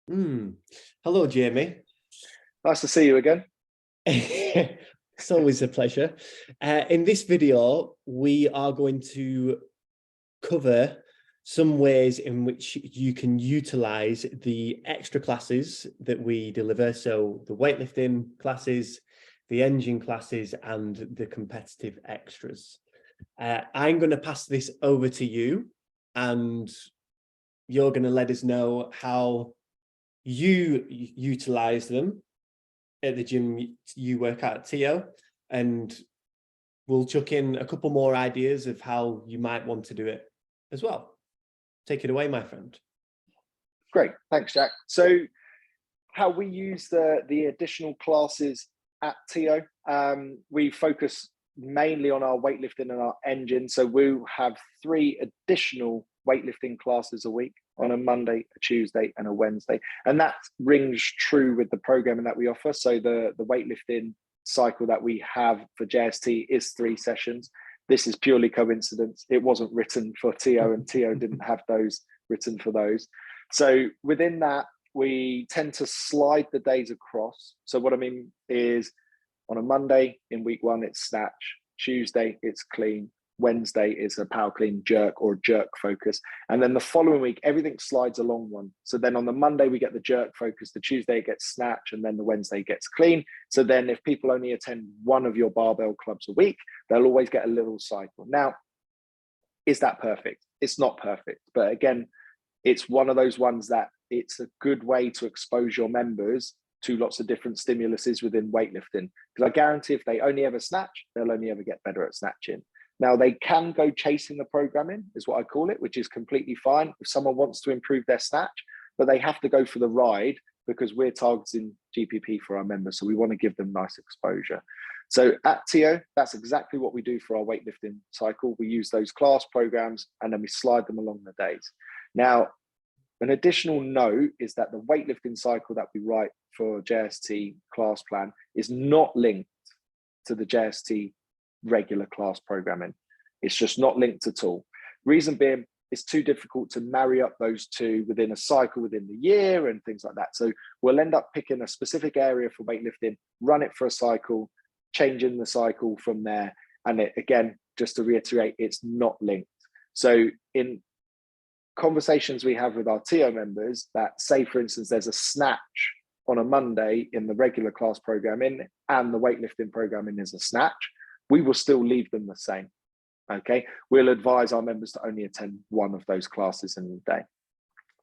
Mm. Hello, Jamie. Nice to see you again. It's always a pleasure. In this video, we are going to cover some ways in which you can utilize the extra classes that we deliver. So the weightlifting classes, the engine classes, and the competitive extras. I'm going to pass this over to you, and you're going to let us know how you utilize them at the gym you work at TO, and we'll chuck in a couple more ideas of how you might want to do it as well. Take it away, my friend. Great, thanks, Jack. So how we use the additional classes at TO, we focus mainly on our weightlifting and our engine. So we'll have 3 additional weightlifting classes a week on a Monday, a Tuesday, and a Wednesday. And that rings true with the programming that we offer. So the weightlifting cycle that we have for JST is 3 sessions. This is purely coincidence. It wasn't written for TO, and TO didn't have those written for those. So within that, we tend to slide the days across. So what I mean is on a Monday in week 1, it's snatch. Tuesday, it's clean. Wednesday is a power clean jerk or jerk focus. And then the following week, everything slides along one. So then on the Monday, we get the jerk focus. The Tuesday it gets snatch, and then the Wednesday gets clean. So then if people only attend one of your barbell clubs a week, they'll always get a little cycle. Now, is that perfect? It's not perfect. But again, it's one of those ones that it's a good way to expose your members to lots of different stimuluses within weightlifting. Because I guarantee if they only ever snatch, they'll only ever get better at snatching. Now, they can go chasing the programming, is what I call it, which is completely fine if someone wants to improve their snatch, but they have to go for the ride because we're targeting GPP for our members. So we want to give them nice exposure. So at TO, that's exactly what we do for our weightlifting cycle. We use those class programs and then we slide them along the days. Now, an additional note is that the weightlifting cycle that we write for JST class plan is not linked to the JST regular class programming. It's just not linked at all. Reason being, it's too difficult to marry up those two within a cycle within the year and things like that. So we'll end up picking a specific area for weightlifting, run it for a cycle, changing the cycle from there. And it, again, just to reiterate, it's not linked. So in conversations we have with our TO members that say, for instance, there's a snatch on a Monday in the regular class programming and the weightlifting programming is a snatch, we will still leave them the same. Okay, we'll advise our members to only attend one of those classes in the day.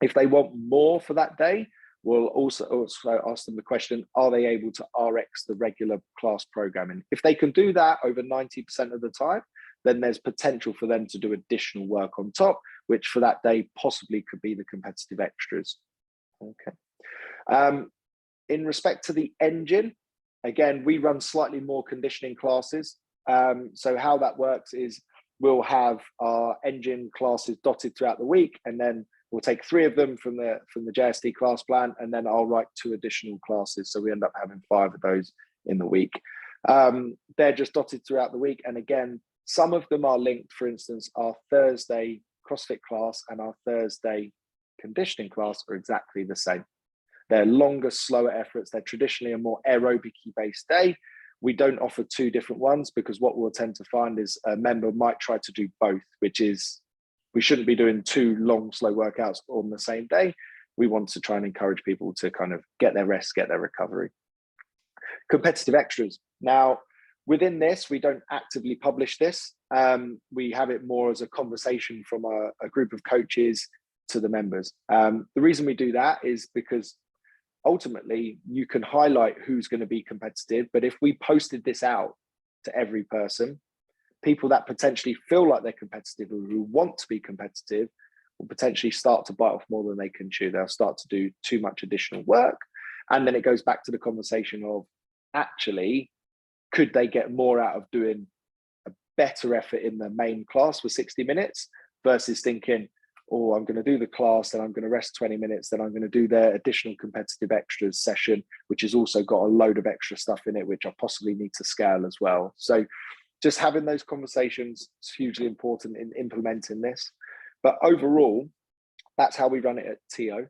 If they want more for that day, we'll also ask them the question, are they able to RX the regular class programming? If they can do that over 90% of the time, then there's potential for them to do additional work on top, which for that day possibly could be the competitive extras. Okay. In respect to the engine, again, we run slightly more conditioning classes. So how that works is we'll have our engine classes dotted throughout the week, and then we'll take 3 of them from the JST class plan, and then I'll write 2 additional classes. So we end up having 5 of those in the week. They're just dotted throughout the week. And again, some of them are linked. For instance, our Thursday CrossFit class and our Thursday conditioning class are exactly the same. They're longer, slower efforts. They're traditionally a more aerobic-y based day. We don't offer 2 different ones because what we'll tend to find is a member might try to do both, which is we shouldn't be doing 2 long, slow workouts on the same day. We want to try and encourage people to kind of get their rest, get their recovery. Competitive extras. Now, within this, we don't actively publish this. We have it more as a conversation from a group of coaches to the members. The reason we do that is because ultimately you can highlight who's going to be competitive, but if we posted this out to every person, people that potentially feel like they're competitive or who want to be competitive will potentially start to bite off more than they can chew. They'll start to do too much additional work. And then it goes back to the conversation of actually, could they get more out of doing a better effort in the main class for 60 minutes versus thinking, oh, I'm going to do the class, then I'm going to rest 20 minutes, then I'm going to do their additional competitive extras session, which has also got a load of extra stuff in it, which I possibly need to scale as well. So just having those conversations is hugely important in implementing this. But overall, that's how we run it at TO.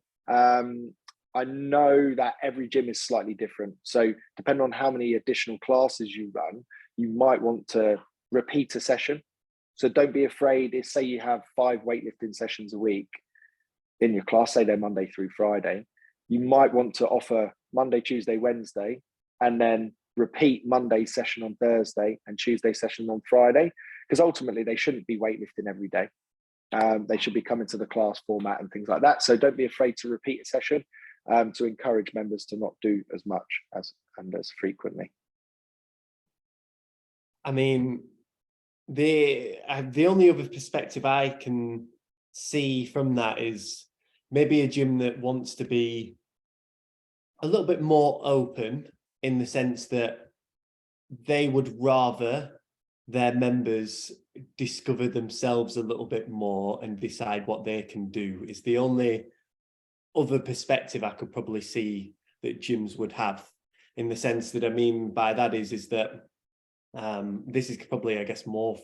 I know that every gym is slightly different. So depending on how many additional classes you run, you might want to repeat a session. So don't be afraid if, say, you have 5 weightlifting sessions a week in your class, say they're Monday through Friday, you might want to offer Monday, Tuesday, Wednesday, and then repeat Monday session on Thursday and Tuesday session on Friday, because ultimately they shouldn't be weightlifting every day. They should be coming to the class format and things like that. So don't be afraid to repeat a session, to encourage members to not do as much as frequently. I mean, the only other perspective I can see from that is maybe a gym that wants to be a little bit more open, in the sense that they would rather their members discover themselves a little bit more and decide what they can do. Is the only other perspective I could probably see that gyms would have, in the sense that, I mean by that is that this is probably, I guess, more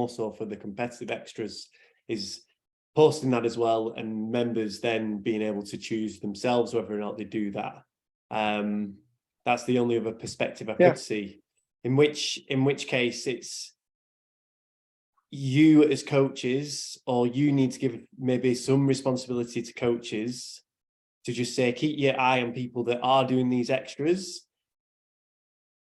so for the competitive extras, is posting that as well, and members then being able to choose themselves whether or not they do that. That's the only other perspective I could see. In which case, it's you as coaches, or you need to give maybe some responsibility to coaches to just say, keep your eye on people that are doing these extras,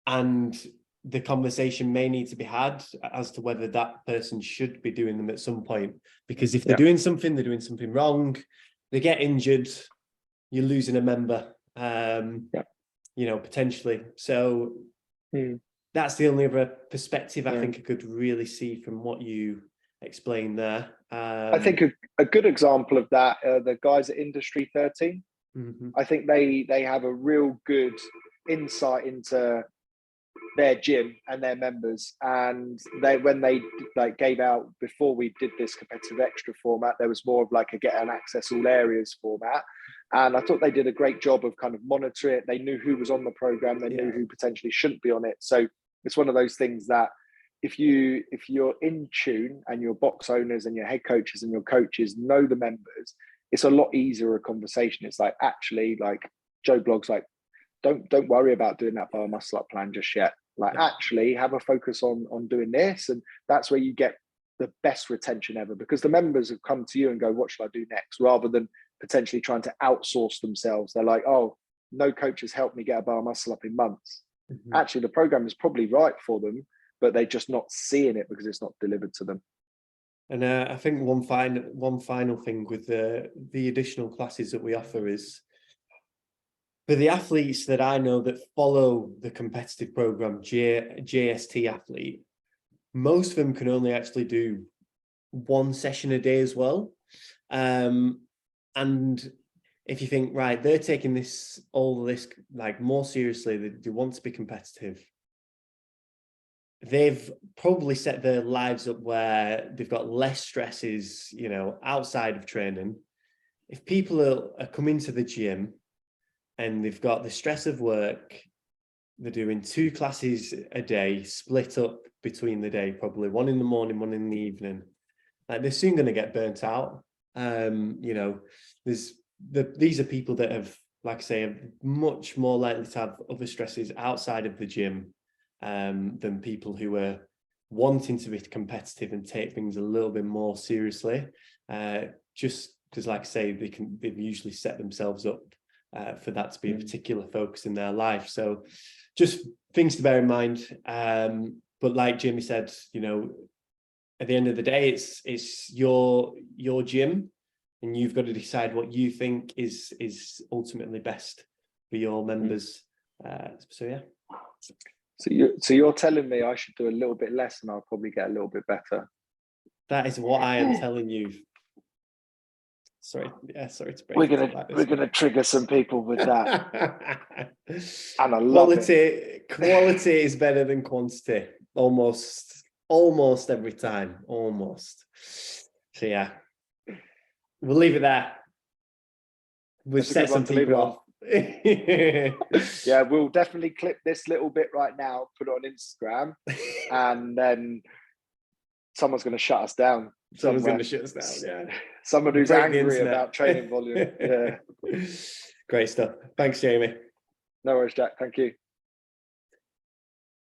and the conversation may need to be had as to whether that person should be doing them at some point. Because if they're doing something wrong, they get injured, you're losing a member, you know, potentially. So that's the only other perspective I think I could really see from what you explained there. I think a good example of that are the guys at Industry 13. I think they have a real good insight into their gym and their members, and when they like gave out, before we did this competitive extra format, there was more of like a get and access all areas format, and I thought they did a great job of kind of monitoring it. They knew who was on the program, they knew who potentially shouldn't be on it. So it's one of those things that if you're in tune, and your box owners and your head coaches and your coaches know the members, it's a lot easier a conversation. It's like, actually, like Joe Blogg's like, don't worry about doing that bar muscle up plan just yet. Like, actually have a focus on doing this. And that's where you get the best retention ever, because the members have come to you and go, what should I do next? Rather than potentially trying to outsource themselves. They're like, oh, no coach has helped me get a bar muscle up in months. Actually, the program is probably right for them, but they're just not seeing it because it's not delivered to them. And I think one final thing with the additional classes that we offer is, for the athletes that I know that follow the competitive program, JST athlete, most of them can only actually do one session a day as well. And if you think, right, they're taking all this like more seriously, they want to be competitive, they've probably set their lives up where they've got less stresses, you know, outside of training. If people are coming to the gym and they've got the stress of work, they're doing 2 classes a day, split up between the day, probably one in the morning, one in the evening, like, they're soon going to get burnt out. You know, these are people that have, like I say, are much more likely to have other stresses outside of the gym than people who are wanting to be competitive and take things a little bit more seriously. Just because, like I say, they've usually set themselves up for that to be a particular focus in their life. So just things to bear in mind. But like Jamie said, you know, at the end of the day, it's your gym, and you've got to decide what you think is ultimately best for your members. So yeah. So you're telling me I should do a little bit less and I'll probably get a little bit better. That is what I am telling you. Sorry to break we're gonna trigger some people with that. And I love quality is better than quantity, almost every time, almost. So yeah, we'll leave it there. We've set some people off. Yeah, we'll definitely clip this little bit right now, put it on Instagram, and then someone's going to shut us down. Someone's going to shut us down. Yeah, someone who's angry about training volume. Yeah. Great stuff. Thanks, Jamie. No worries, Jack. Thank you.